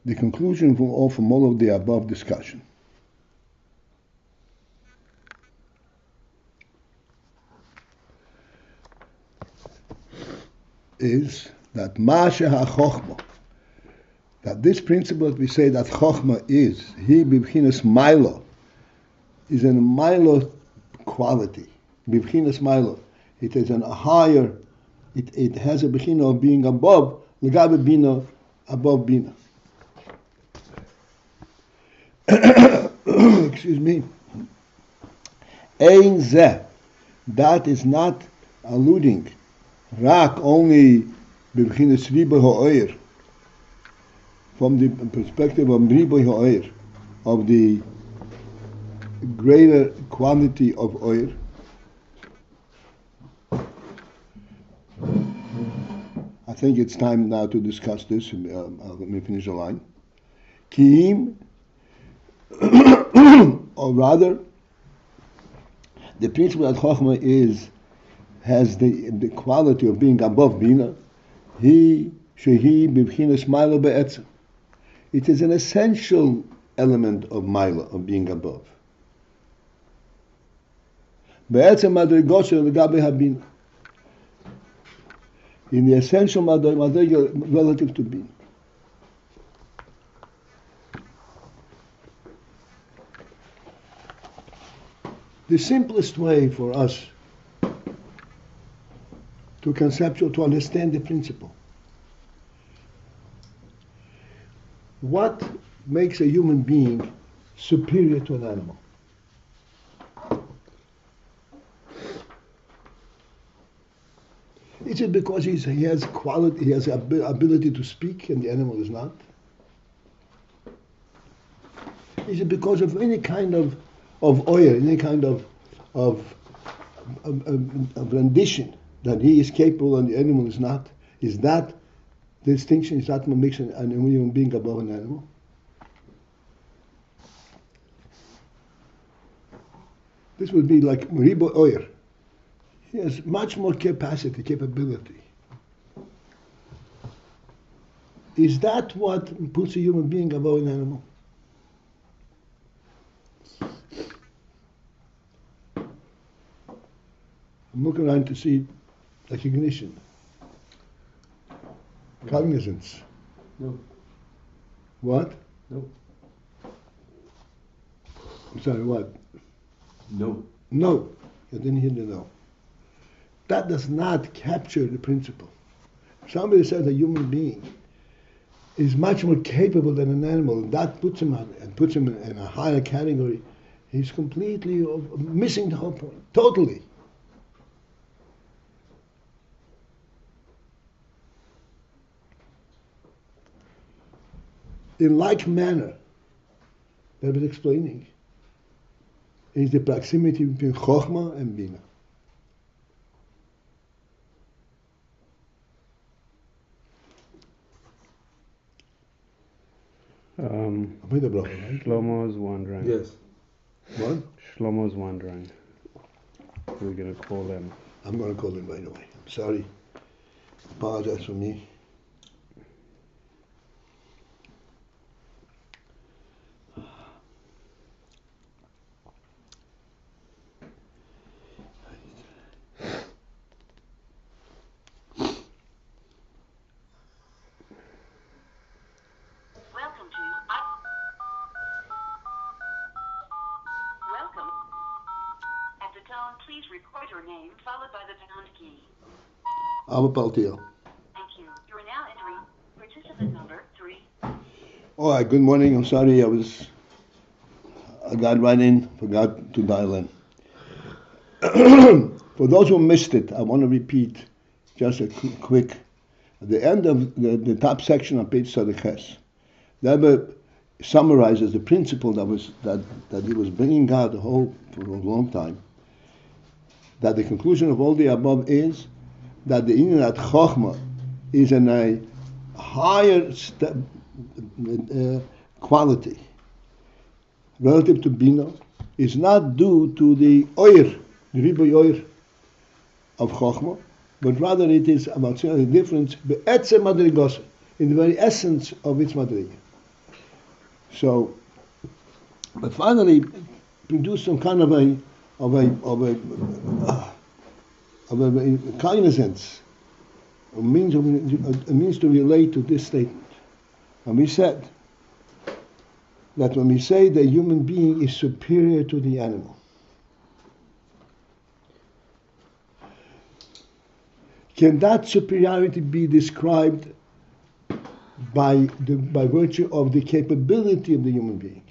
The conclusion from all of the above discussion is that Masha HaChochmah, that this principle that we say that chochmah is, he b'bchinas milo, is a milo quality. B'bchinas milo. It is a higher, it has a b'china of being above, l'gabe bina, above bina. Excuse me. Ein zeh, that is not alluding, rak only b'bchinas riba ha'oyer, from the perspective of riba ha'oyer, of the greater quantity of oyer. I think it's time now to discuss this. Let me finish the line. Kiim, or rather, the principle that chochmah has the quality of being above bina. He shehi b'bchinas milo be'etzem. It is an essential element of mila, of being above. Be'etzem madrigosha l'gabe habina. In the essential madriga relative to bina. The simplest way for us to understand the principle. What makes a human being superior to an animal? Is it because he has quality, he has ability to speak and the animal is not? Is it because of any kind of oil, any kind of rendition that he is capable and the animal is not? Is that the distinction? Is that what makes a human being above an animal? This would be like Ribo Oyer. He has much more capability. Is that what puts a human being above an animal? I'm looking around to see recognition, cognizance. No. What? No. I'm sorry, what? No. No. You didn't hear the no. That does not capture the principle. Somebody says a human being is much more capable than an animal, and that puts him in a higher category. He's completely missing the whole point, totally. In like manner, that I was explaining, is the proximity between chochmah and bina. Shlomo's wondering. Yes. What? Shlomo's wondering. We're going to call him. I'm going to call him right away. I'm sorry. Apologize for me. Please record your name followed by the pound key. I'm a PALTIEL. Thank you. You are now entering participant number 3. All right, good morning. I'm sorry I got right in, forgot to dial in. For those who missed it, I want to repeat just a quick, at the end of the top section on page Sadiches, REBBE summarizes the principle that he was bringing out for a long time. That the conclusion of all the above is that the intellect chochmah is in a higher quality relative to bina, is not due to the oyer, the riboy oyer of chochmah, but rather it is about the difference in the very essence of its madriga. So, but finally, produce some kind of a cognizance, a means to relate to this statement. And we said that when we say the human being is superior to the animal, can that superiority be described by virtue of the capability of the human being?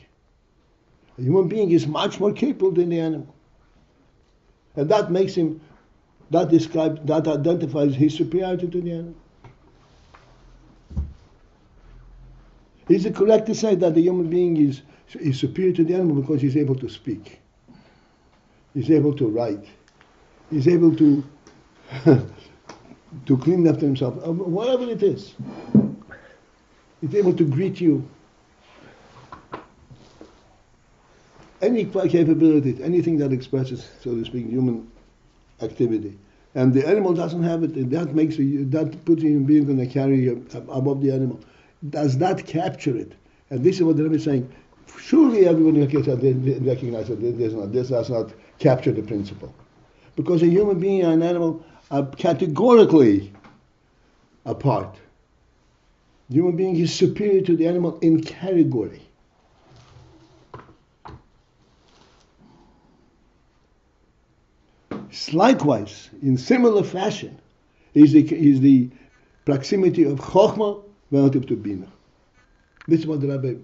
The human being is much more capable than the animal. And that makes him, that identifies his superiority to the animal. Is it correct to say that the human being is superior to the animal because he's able to speak? He's able to write. He's able to to clean after himself, whatever it is. He's able to greet you. Any capability, anything that expresses, so to speak, human activity. And the animal doesn't have it, and that puts the human being in a carrier above the animal. Does that capture it? And this is what the Rebbe is saying. Surely everybody recognizes that this does not capture the principle. Because a human being and an animal are categorically apart. The human being is superior to the animal in category. Likewise, in similar fashion, is the proximity of chochmah relative to bina. This is what the Rebbe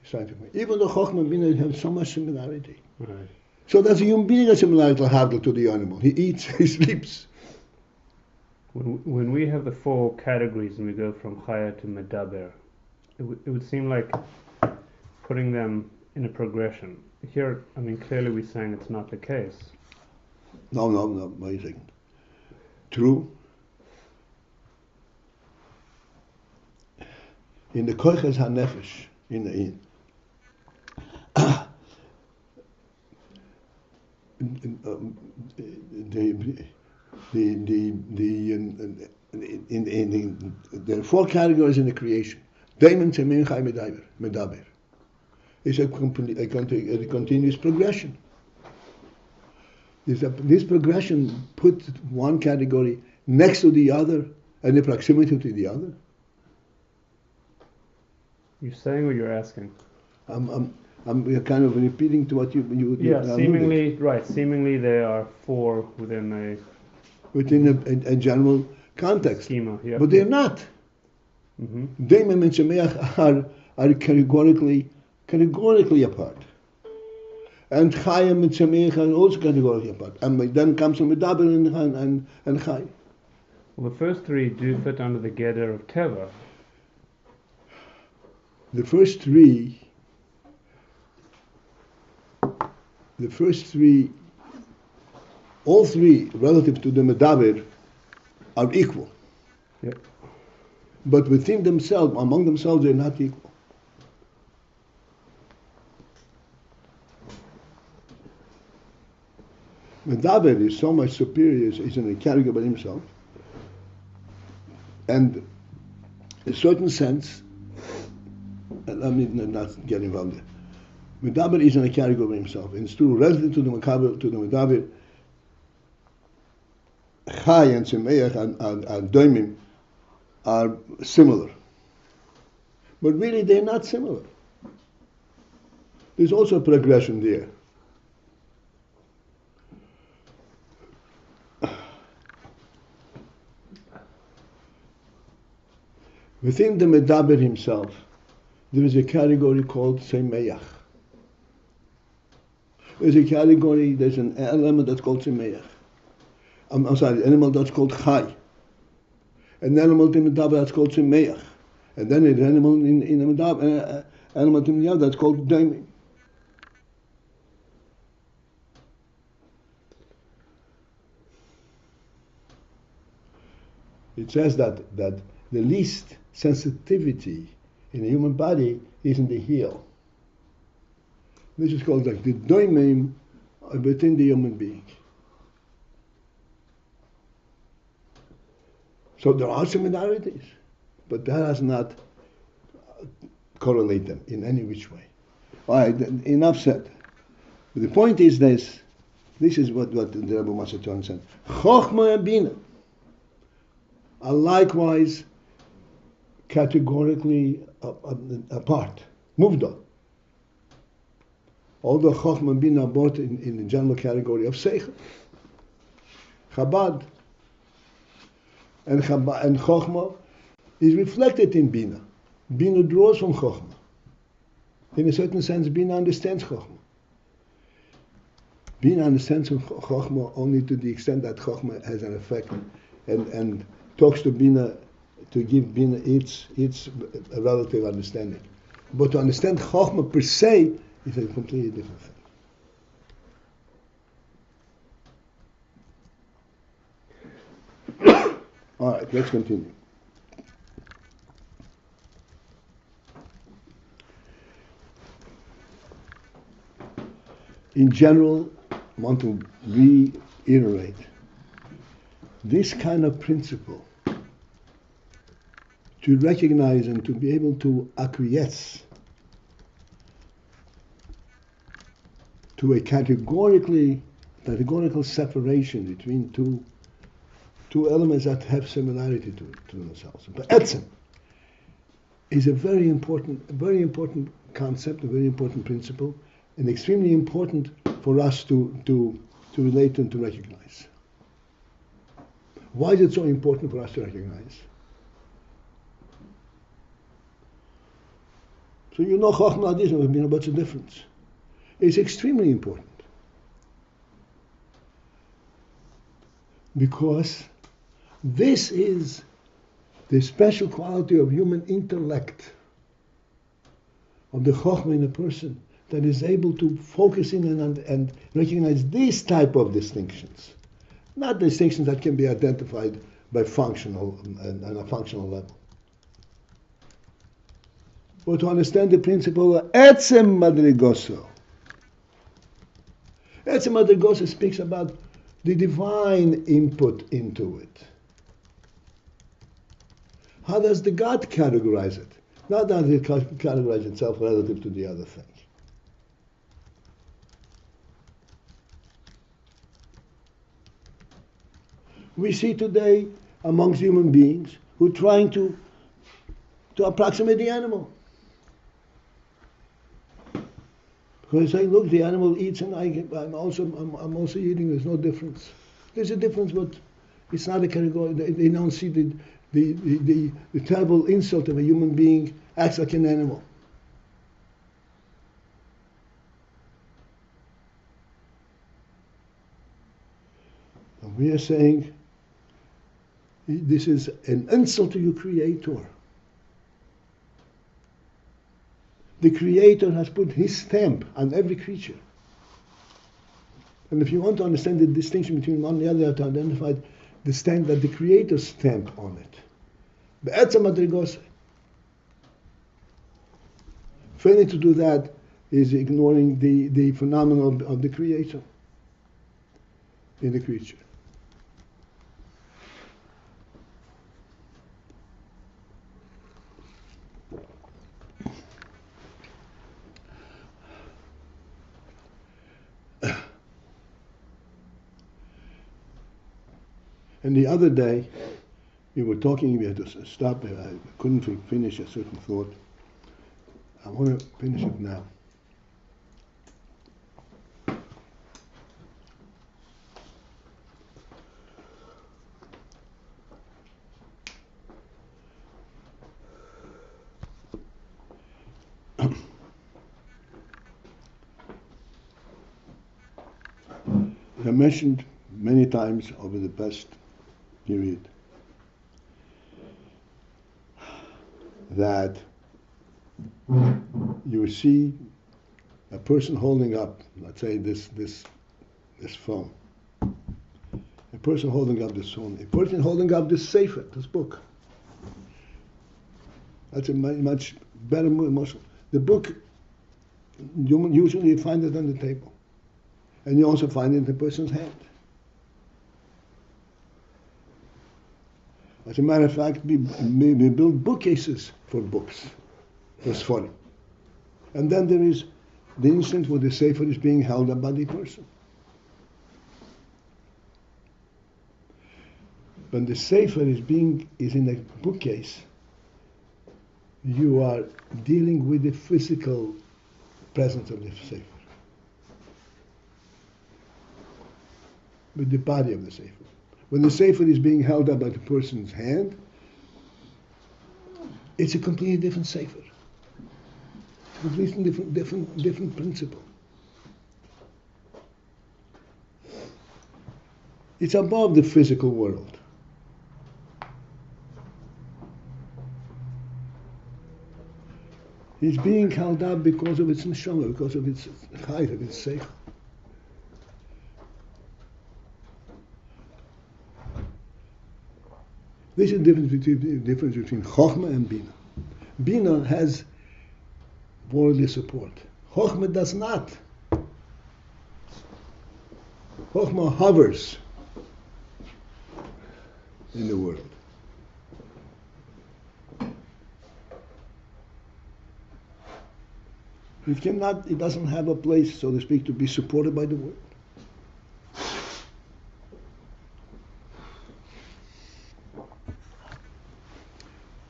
is trying to make. Even though chochmah and bina have so much similarity. Right. So does a human being a similarity to the animal? He eats, he sleeps. When we have the four categories and we go from chaya to medaber, it would seem like putting them in a progression. Here, I mean, clearly we're saying it's not the case. No, wait a second. True. In the koiches hanefesh, in the there are four categories in the creation. Daimon, Tzemin, Chai, Medaber. It's a continuous progression. This progression puts one category next to the other and the proximity to the other. You're saying or you're asking? I'm kind of repeating to what you seemingly right. Seemingly there are four within a general context schema, yeah. But they're not. Daimon and Shemeach are categorically apart. And Chayim and Shemeach are also categorically apart. And then comes Medaber and Chay. Well, the first three do fit under the gather of Teva. The first three, all three relative to the Medaber are equal. Yep. But within themselves, among themselves, they're not equal. Medaber is so much superior, he's in a category by himself. And in a certain sense, let me not get involved there. Medaber is in a category by himself. And it's true, relative to the Medaber, Chai and Shemeach and Doimim are similar. But really they're not similar. There's also a progression there. Within the Medaber himself, there is a category called Shemeach. There's an element that's called Shemeach. I'm sorry, an animal that's called Chai. An animal in Medaber that's called Shemeach. And then an animal in the Medaber, animal in the other that's called Daimon. It says that the least sensitivity in the human body is in the heel. This is called like the doimim within the human being. So there are similarities, but that does not correlate them in any which way. All right, enough said. But the point is this. This is what the Rebbe wants to understand. Chochmah and Bina are likewise categorically apart, moved on. Although Chochmah and Bina are both in the general category of Seichel. Chabad and Chochmah is reflected in Bina. Bina draws from Chochmah. In a certain sense, Bina understands Chochmah. Bina understands Chochmah only to the extent that Chochmah has an effect and talks to Bina to give Bina its relative understanding. But to understand Chochmah per se is a completely different thing. All right, let's continue. In general, I want to reiterate this kind of principle to recognize and to be able to acquiesce to a categorical separation between two elements that have similarity to themselves. But etzem is a very important concept, a very important principle, and extremely important for us to relate and to recognize. Why is it so important for us to recognize? So you know chochmah this, what's the difference? It's extremely important. Because this is the special quality of human intellect, of the chochmah in a person, that is able to focus in and recognize these type of distinctions. Not distinctions that can be identified by functional and a functional level. But to understand the principle of etzem madrigoso. Etzem madrigoso speaks about the divine input into it. How does the God categorize it? Not that it categorizes itself relative to the other things. We see today amongst human beings who are trying to approximate the animal. Because they say, look, the animal eats and I'm also eating, there's no difference. There's a difference, but it's not a category. They don't see the terrible insult of a human being acts like an animal. And we are saying, this is an insult to your Creator. The Creator has put His stamp on every creature. And if you want to understand the distinction between one and the other, you have to identify the stamp that the Creator stamped on it. Be'etzem madrigos. Failing to do that is ignoring the phenomenon of the Creator in the creature. And the other day, we were talking, we had to stop, I couldn't finish a certain thought. I want to finish it now. I mentioned many times over the past period that you see a person holding up, let's say this phone, a person holding up this phone, a person holding up this sefer, this book. That's a much better emotion. The book, usually you find it on the table, and you also find it in the person's hand. As a matter of fact, we build bookcases for books, for Sforim. And then there is the instant where the Sefer is being held up by the person. When the Sefer is in a bookcase, you are dealing with the physical presence of the Sefer, with the body of the Sefer. When the Sefer is being held up by the person's hand, it's a completely different Sefer. Completely different principle. It's above the physical world. It's being held up because of its neshama, because of its height, of its seichel. This is the difference between chochmah and bina. Bina has worldly support. Chochmah does not. Chochmah hovers in the world. It doesn't have a place, so to speak, to be supported by the world.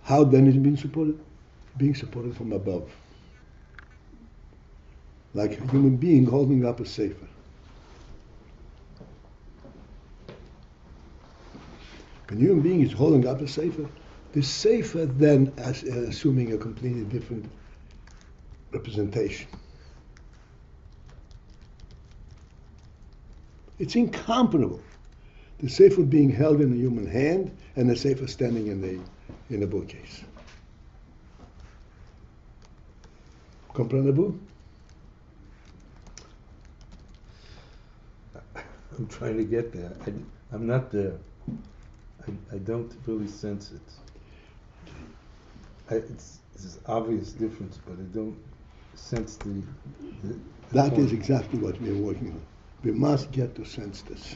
How then is it being supported? Being supported from above. Like a human being holding up a sefer. When a human being is holding up a sefer, the sefer then assuming a completely different representation. It's incomparable. The sefer being held in a human hand and the sefer standing in a bookcase. Comprenez-vous? I'm trying to get there. I'm not there. I don't really sense it. It's this obvious difference, but I don't sense the That point. is exactly what we are working on. We must get to sense this.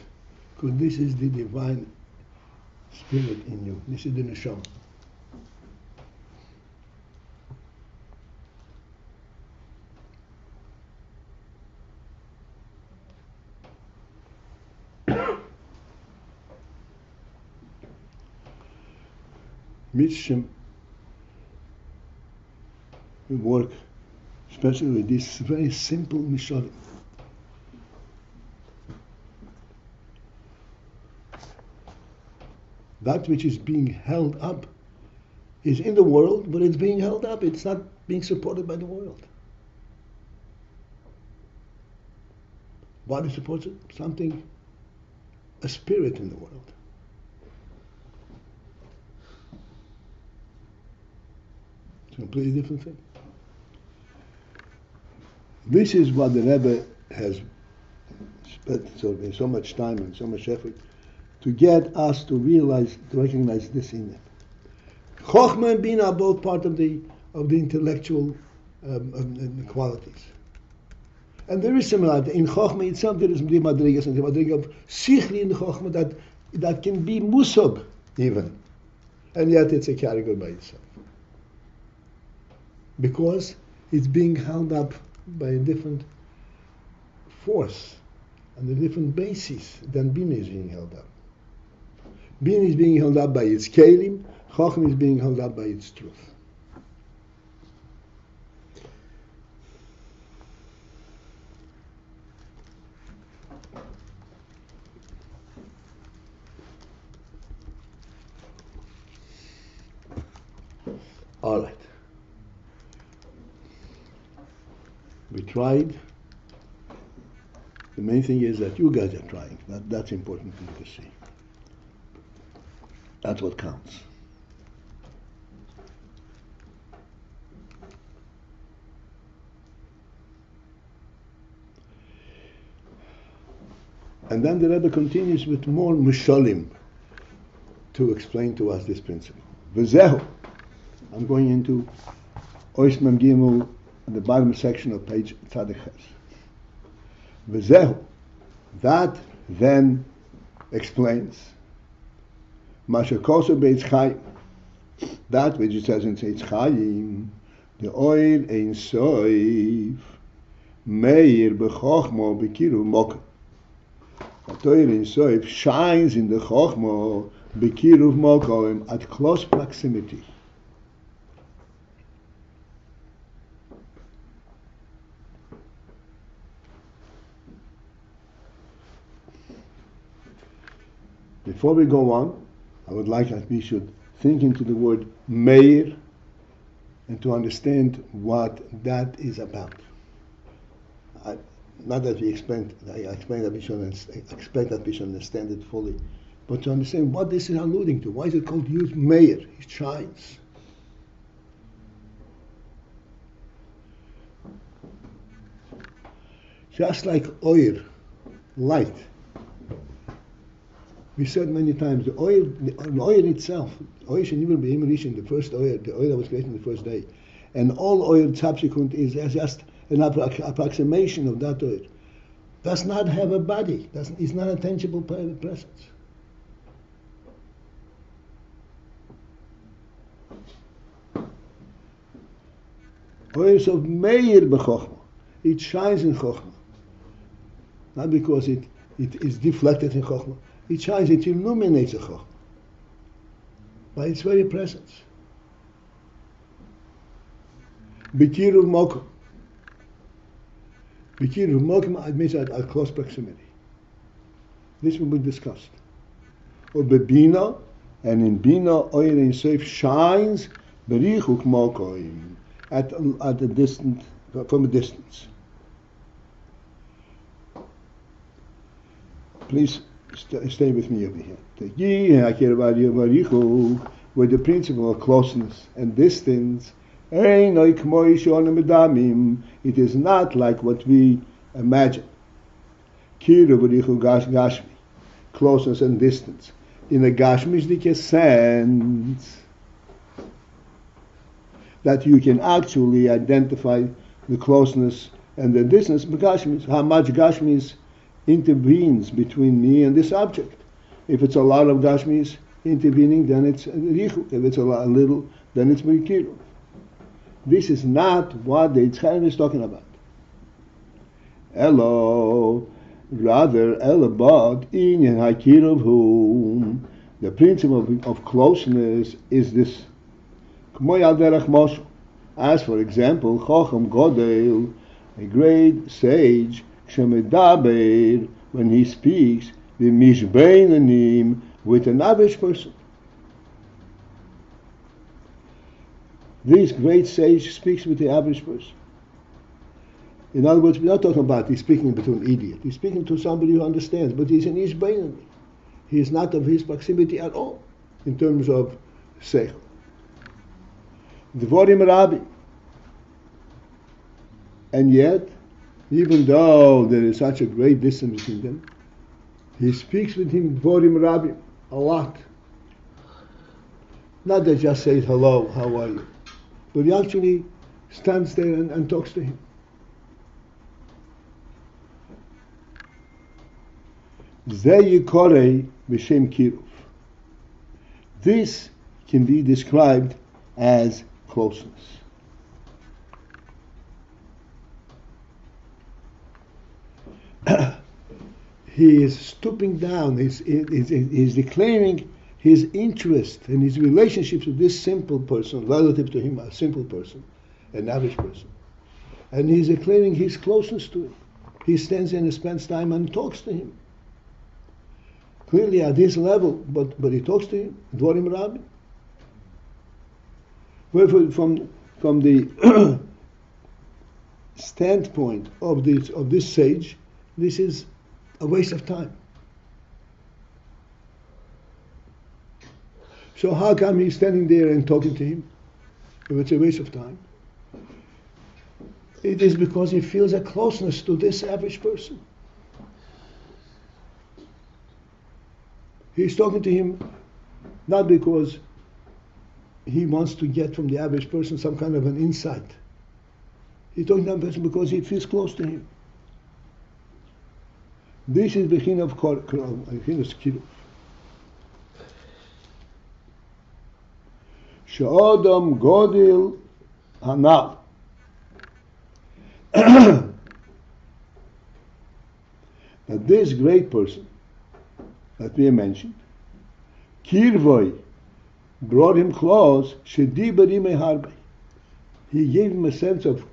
Because this is the divine spirit in you. This is the neshama. Mitzvah, we work especially with this very simple mishalim. That which is being held up is in the world, but it's being held up. It's not being supported by the world. What supports it? Something, a spirit in the world. It's a completely different thing. This is what the Rebbe has spent so much time and so much effort to get us to realize, to recognize this in it. Chochmah and Bina are both part of the intellectual qualities. And there is similarity. In Chochmah itself there is the madrigas and the madriga of sichli in the Chochmah that can be musab even. And yet it's a category by itself. Because it's being held up by a different force and a different basis than Bina is being held up. Bina is being held up by its kelim, Chochmah is being held up by its truth. All right. We tried. The main thing is that you guys are trying. That's important for you to see. That's what counts. And then the Rebbe continues with more mishalim to explain to us this principle. V'zehu. I'm going into Ois Mem Gimel, the bottom section of page Tzaddik Ches. V'zehu. That then explains Mashakoso beitz chayim. That which it says in Eitz Chayim, the oil ein soif, meir bechochmo bekiru mokem. The oil ein soif shines in the chochmo bekiru mokem at close proximity. Before we go on, I would like that we should think into the word meir and to understand what that is about. Not that I explain that we should expect that we should understand it fully, but to understand what this is alluding to. Why is it called use meir? It shines. Just like oil, light. We said many times the oil itself, oil should never be reaching the first oil, the oil that was created in the first day. And all oil subsequent is just an approximation of that oil. Does not have a body, is not a tangible presence. Oil is of meir b'chochmah. It shines in chochmah. Not because it is deflected in chochmah. It shines, it illuminates the chochmah by its very presence. Bekiruv mokum. Bekiruv mokum means at close proximity. This will be discussed. Or bebina, and in bina oil in safe shines berichuk mokum at a distance, from a distance. Please stay with me over here. With the principle of closeness and distance, it is not like what we imagine. Closeness and distance. In a gashmishdike sense, that you can actually identify the closeness and the distance, how much gashmis intervenes between me and this object. If it's a lot of gashmis intervening, then it's richu. If it's a little, then it's mikiru. This is not what the Yitzchak is talking about. Elo, rather, elabot inyan hakiruv hu. The principle of closeness is this. As for example, Chochem Godel, a great sage, Shemedaber, when he speaks, the mishbeinanim, with an average person. This great sage speaks with the average person. In other words, we're not talking about he's speaking to an idiot. He's speaking to somebody who understands, but he's an ishbeinanim. He is not of his proximity at all, in terms of seichel. Dvorim Rabbi. And yet, even though there is such a great distance between them, he speaks with him Dvorim Rabbi a lot. Not that just says hello, how are you, but he actually stands there and talks to him. Zeyikore b'shem kiruv. This can be described as closeness. He is stooping down, he's declaring his interest and his relationships with this simple person, relative to him, a simple person, an average person. And he's declaring his closeness to him. He stands there and spends time and talks to him. Clearly at this level, but he talks to him, Dvorim Rabbi. Wherefore, from the standpoint of this sage, this is a waste of time. So how come he's standing there and talking to him if it's a waste of time? It is because he feels a closeness to this average person. He's talking to him not because he wants to get from the average person some kind of an insight. He's talking to that person because he feels close to him. This is the hint of kiruv. she'odom godil hanal. That this great person that we mentioned, Kirvoi, brought him close, shedibarim harbe. He gave him a sense of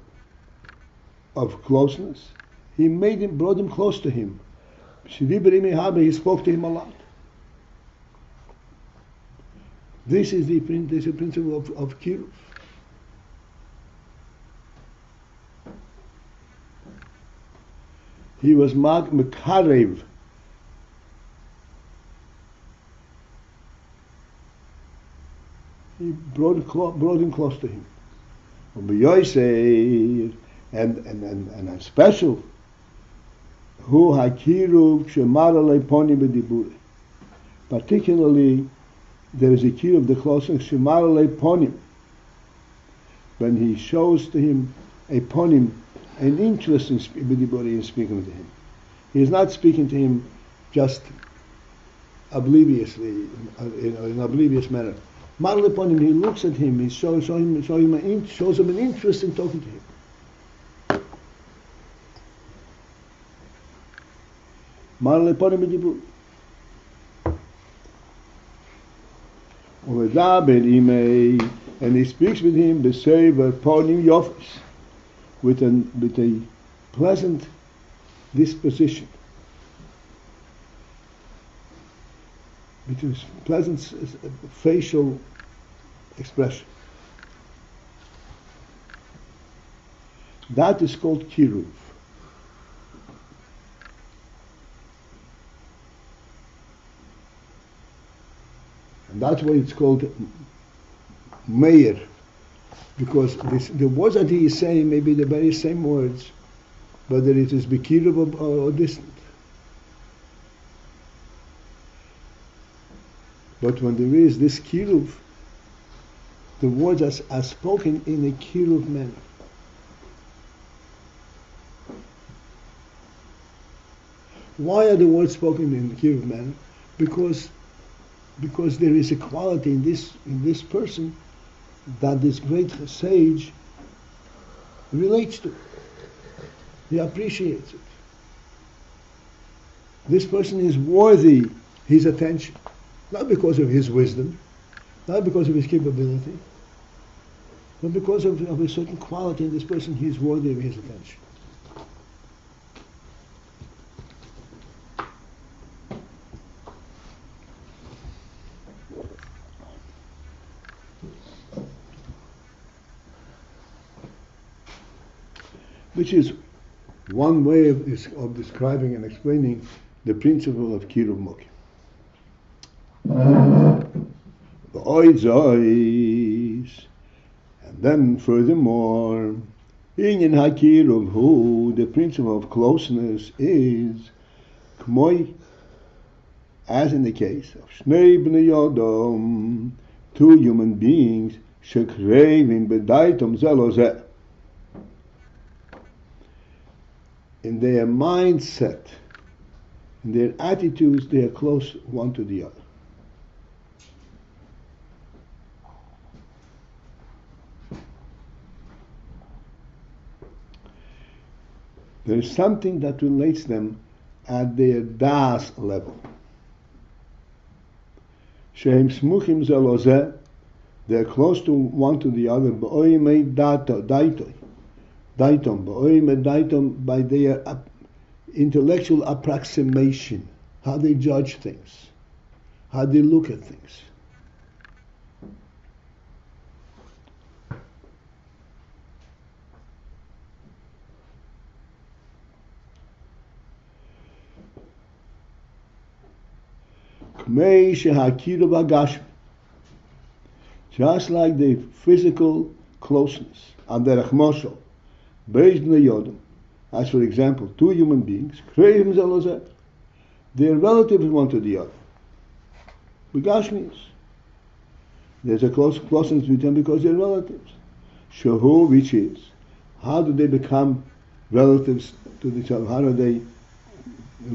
closeness. He brought him close to him. Shedibarim harbe, he spoke to him a lot. This is the principle of Kiruv. He was Mekarev. He brought him close to him. And a special, who hakiruv shemara leponi b'dibure. Particularly, there is a key of the closeness shemara leponim, when he shows to him a ponim, an interest in speaking to him. He is not speaking to him just obliviously, in an oblivious manner. Marle upon him, he looks at him, he shows him an interest in talking to him. Marle upon him, and he speaks with him with a pleasant disposition, with a pleasant facial expression. That is called kiruv. And that's why it's called meir, because the words that he is saying may be the very same words, whether it is bekiruv or distant. But when there is this kiruv, the words are spoken in a kiruv manner. Why are the words spoken in a kiruv manner? Because there is a quality in this person that this great sage relates to. He appreciates it. This person is worthy his attention, not because of his wisdom, not because of his capability, but because of a certain quality in this person. He is worthy of his attention. Which is one way of describing and explaining the principle of Kiruv Mokim. The Oizois, and then furthermore, Inyan HaKiruv, who the principle of closeness is Kmoi, as in the case of Shnei Bnei Yodom, two human beings, Shekrevin Bedaitom Zelozeh. In their mindset, in their attitudes, they are close one to the other. There is something that relates them at their das level. Shehem smuchim zelozeh, they are close to one to the other. B'oimei daitoi. Daitom, by their intellectual approximation, how they judge things, how they look at things. Just like the physical closeness, and the rachmosho, based on the yodam, as for example, two human beings, they are relatives one to the other. Begashmius. There's a closeness between them because they're relatives. Shahu, which is, how do they become relatives to each other? How are they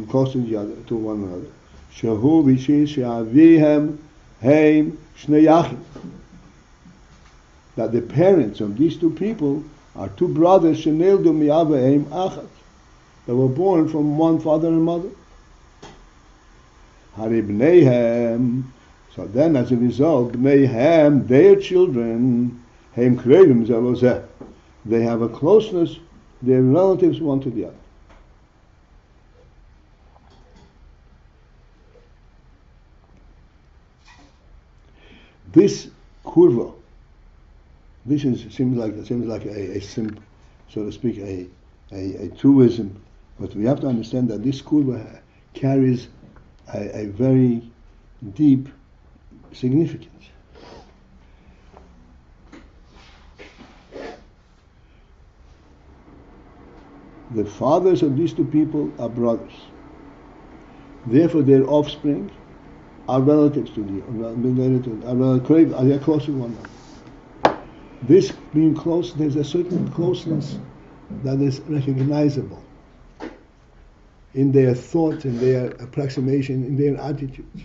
close to each other, to one another? Shahu, which is, she'avihem heim shnei yachim. that the parents of these two people are two brothers sheneldu mi'aveim achat, that were born from one father and mother. Haribneihem. So then, as a result, bneihem, their children, heim krevim zelozeh, they have a closeness, they're relatives one to the other. This kurva, this seems like a simple, so to speak, a truism, but we have to understand that this kurva carries a very deep significance. The fathers of these two people are brothers. Therefore, their offspring are relatives to the, are close to one another. This being close, there's a certain closeness that is recognizable in their thoughts, in their approximation, in their attitudes.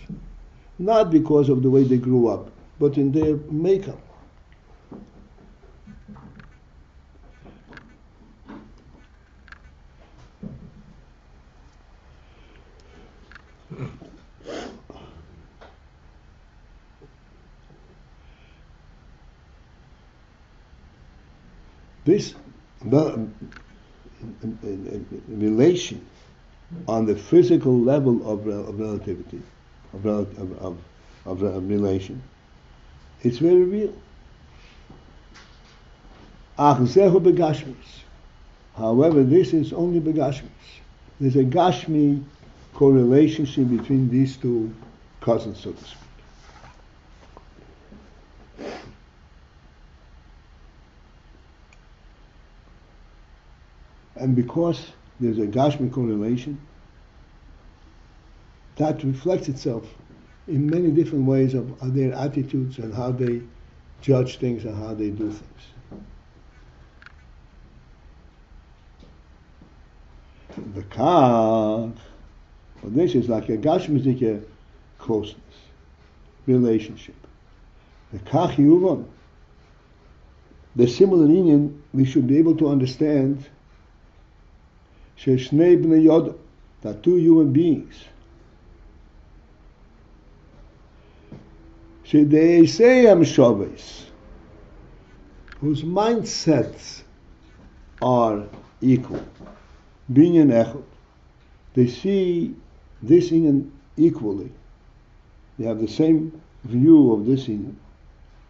Not because of the way they grew up, but in their makeup. This relation on the physical level of relativity, of relation, it's very real. However, this is only begashmis. There's a gashmi correlationship between these two cousins, so to speak. And because there's a gashmi correlation, that reflects itself in many different ways of their attitudes and how they judge things and how they do things. The kach, well, this is like a gashmizik closeness, relationship. The kach yuvon, the similar union, we should be able to understand Sheshnei bnei yod, that two human beings, Shedeiseyam shoves, whose mindsets are equal, binyan echad, they see this inyan equally. They have the same view of this inyan.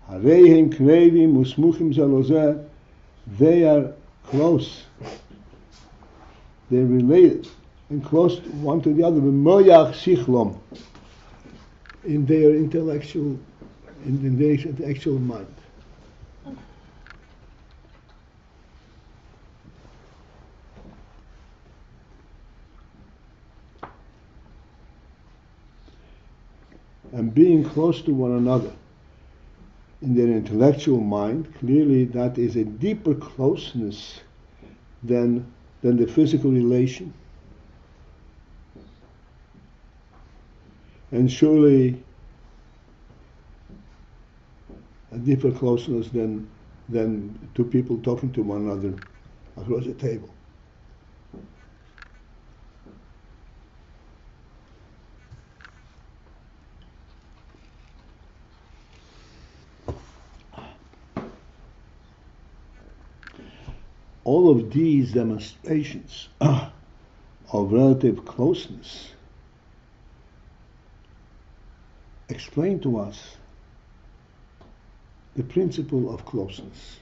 Hareihem krevim usmuchim zalozeh, they are close. They're related and close one to the other. In their intellectual, in their intellectual mind. And being close to one another in their intellectual mind, clearly that is a deeper closeness than the physical relation. And surely a deeper closeness than two people talking to one another across a table. All of these demonstrations of relative closeness explain to us the principle of closeness.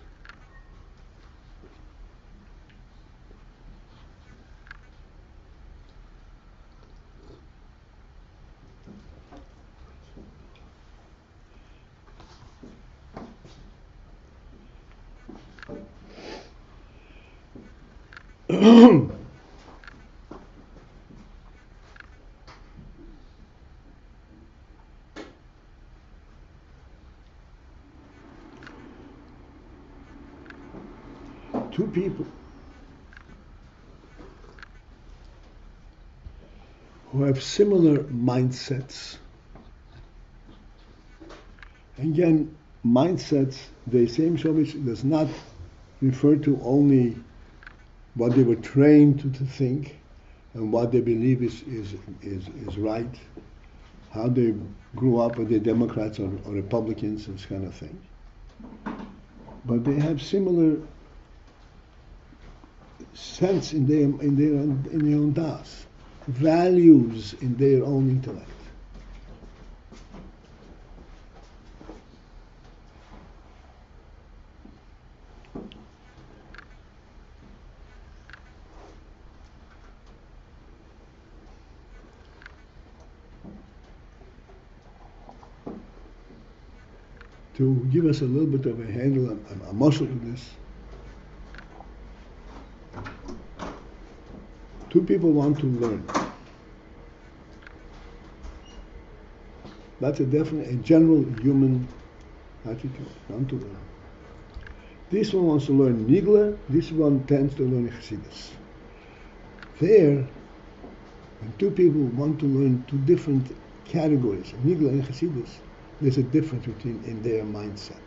Two people who have similar mindsets, again, mindsets, the same Shovich does not refer to only what they were trained to think and what they believe is right, how they grew up, whether they're Democrats or Republicans, this kind of thing. But they have similar sense in their own das, values in their own intellect. To give us a little bit of a handle, a muscle to this. Two people want to learn. That's a general human attitude, want to learn. This one wants to learn Nigla, this one tends to learn Chassidus. There, when two people want to learn two different categories, Nigla and Chassidus, there's a difference in their mindset,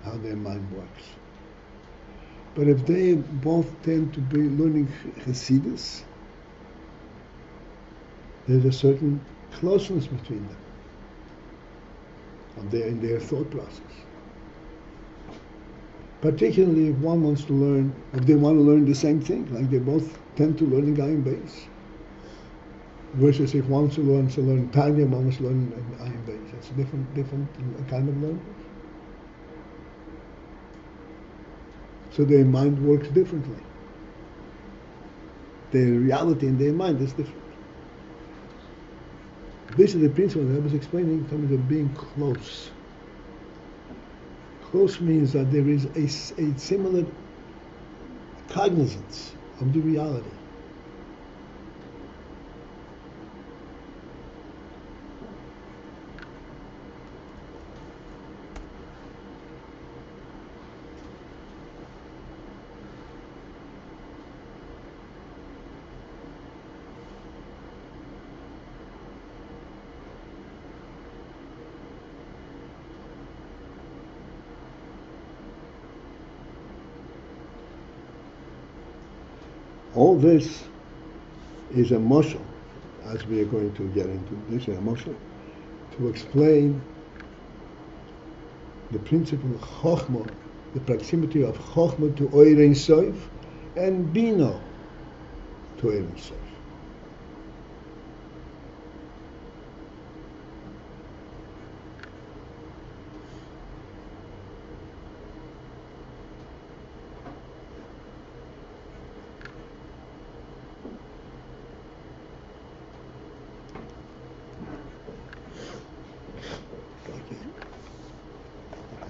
how their mind works. But if they both tend to be learning Chassidus, there's a certain closeness between them in their thought process. Particularly if one wants to learn, if they want to learn the same thing, like they both tend to learn Ayin base. Versus if one wants to learn Tanya, one wants to learn Ayin base. It's a different kind of learning. So their mind works differently. Their reality in their mind is different. This is the principle that I was explaining in terms of being close. Close means that there is a similar cognizance of the reality. All this is a moshel, as we are going to get into. This is a moshel to explain the principle of chochmah, the proximity of chochmah to Oyer Ein Sof and bina to Oyer Ein Sof.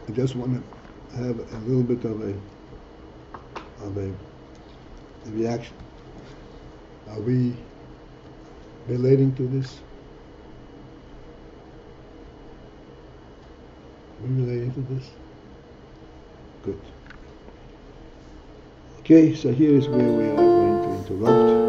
I just want to have a little bit of a reaction. Are we relating to this? Are we relating to this? Good. Okay, so here is where we are going to interrupt.